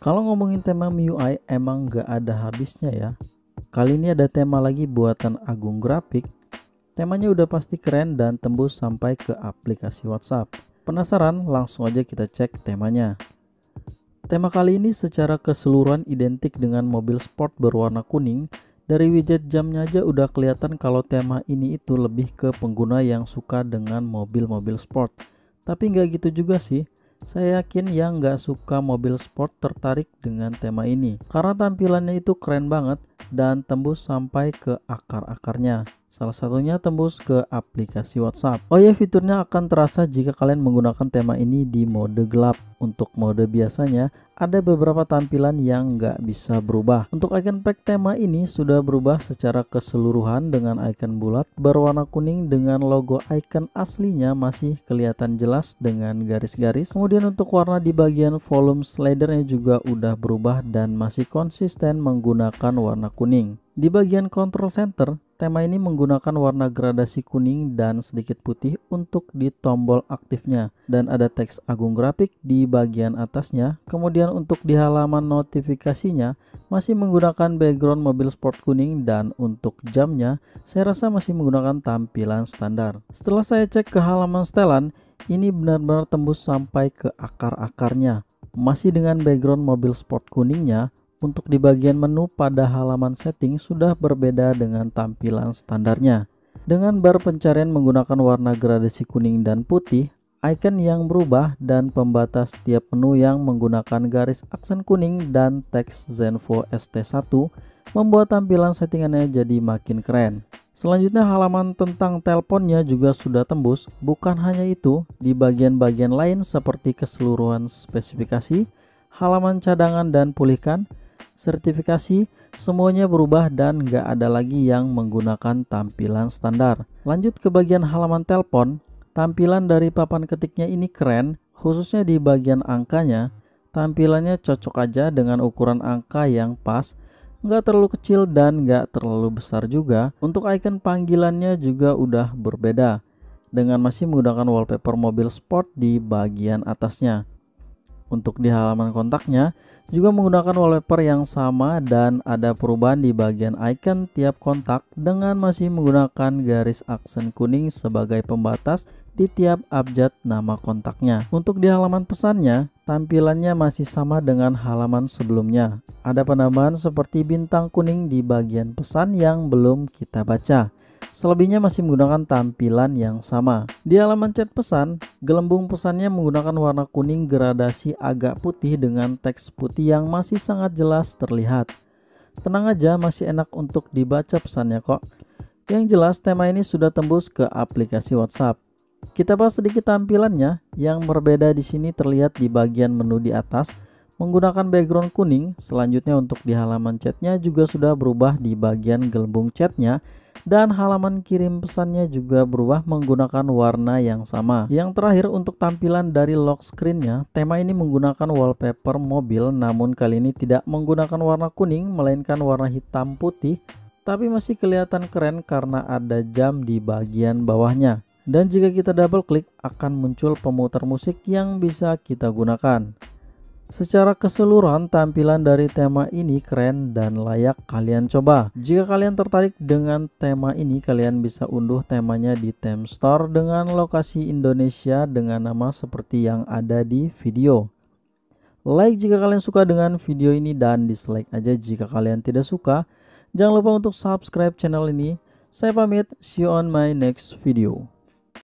Kalau ngomongin tema MIUI emang gak ada habisnya ya. Kali ini ada tema lagi buatan Agung Grafik. Temanya udah pasti keren dan tembus sampai ke aplikasi WhatsApp. Penasaran? Langsung aja kita cek temanya. Tema kali ini secara keseluruhan identik dengan mobil sport berwarna kuning. Dari widget jamnya aja udah kelihatan kalau tema ini itu lebih ke pengguna yang suka dengan mobil-mobil sport. Tapi nggak gitu juga sih. Saya yakin yang nggak suka mobil sport tertarik dengan tema ini karena tampilannya itu keren banget dan tembus sampai ke akar-akarnya. Salah satunya tembus ke aplikasi WhatsApp. Oh ya, fiturnya akan terasa jika kalian menggunakan tema ini di mode gelap. Untuk mode biasanya ada beberapa tampilan yang nggak bisa berubah. Untuk icon pack tema ini sudah berubah secara keseluruhan dengan icon bulat berwarna kuning dengan logo icon aslinya masih kelihatan jelas dengan garis-garis. Kemudian untuk warna di bagian volume slidernya juga udah berubah dan masih konsisten menggunakan warna kuning. Di bagian control center, tema ini menggunakan warna gradasi kuning dan sedikit putih untuk di tombol aktifnya dan ada teks Agung Grafik di bagian atasnya. Kemudian untuk di halaman notifikasinya masih menggunakan background mobil sport kuning dan untuk jamnya saya rasa masih menggunakan tampilan standar. Setelah saya cek ke halaman setelan, ini benar-benar tembus sampai ke akar-akarnya. Masih dengan background mobil sport kuningnya. Untuk di bagian menu pada halaman setting sudah berbeda dengan tampilan standarnya. Dengan bar pencarian menggunakan warna gradasi kuning dan putih, icon yang berubah dan pembatas tiap menu yang menggunakan garis aksen kuning dan teks Zenfo ST1 membuat tampilan settingannya jadi makin keren. Selanjutnya halaman tentang teleponnya juga sudah tembus. Bukan hanya itu, di bagian-bagian lain seperti keseluruhan spesifikasi, halaman cadangan dan pulihkan, sertifikasi, semuanya berubah dan gak ada lagi yang menggunakan tampilan standar. Lanjut ke bagian halaman telepon, tampilan dari papan ketiknya ini keren, khususnya di bagian angkanya. Tampilannya cocok aja dengan ukuran angka yang pas, gak terlalu kecil dan gak terlalu besar juga. Untuk icon panggilannya juga udah berbeda, dengan masih menggunakan wallpaper mobil sport di bagian atasnya. Untuk di halaman kontaknya juga menggunakan wallpaper yang sama dan ada perubahan di bagian icon tiap kontak dengan masih menggunakan garis aksen kuning sebagai pembatas di tiap abjad nama kontaknya. Untuk di halaman pesannya, tampilannya masih sama dengan halaman sebelumnya. Ada penambahan seperti bintang kuning di bagian pesan yang belum kita baca. Selebihnya masih menggunakan tampilan yang sama. Di halaman chat pesan, gelembung pesannya menggunakan warna kuning gradasi agak putih dengan teks putih yang masih sangat jelas terlihat. Tenang aja, masih enak untuk dibaca pesannya kok. Yang jelas tema ini sudah tembus ke aplikasi WhatsApp. Kita bahas sedikit tampilannya. Yang berbeda di sini terlihat di bagian menu di atas menggunakan background kuning. Selanjutnya untuk di halaman chatnya juga sudah berubah di bagian gelembung chatnya. Dan halaman kirim pesannya juga berubah menggunakan warna yang sama. Yang terakhir untuk tampilan dari lock screennya, tema ini menggunakan wallpaper mobil, namun kali ini tidak menggunakan warna kuning melainkan warna hitam putih, tapi masih kelihatan keren karena ada jam di bagian bawahnya. Dan jika kita double klik akan muncul pemutar musik yang bisa kita gunakan. Secara keseluruhan tampilan dari tema ini keren dan layak kalian coba. Jika kalian tertarik dengan tema ini, kalian bisa unduh temanya di Theme Store dengan lokasi Indonesia dengan nama seperti yang ada di video. Like jika kalian suka dengan video ini dan dislike aja jika kalian tidak suka. Jangan lupa untuk subscribe channel ini. Saya pamit, see you on my next video.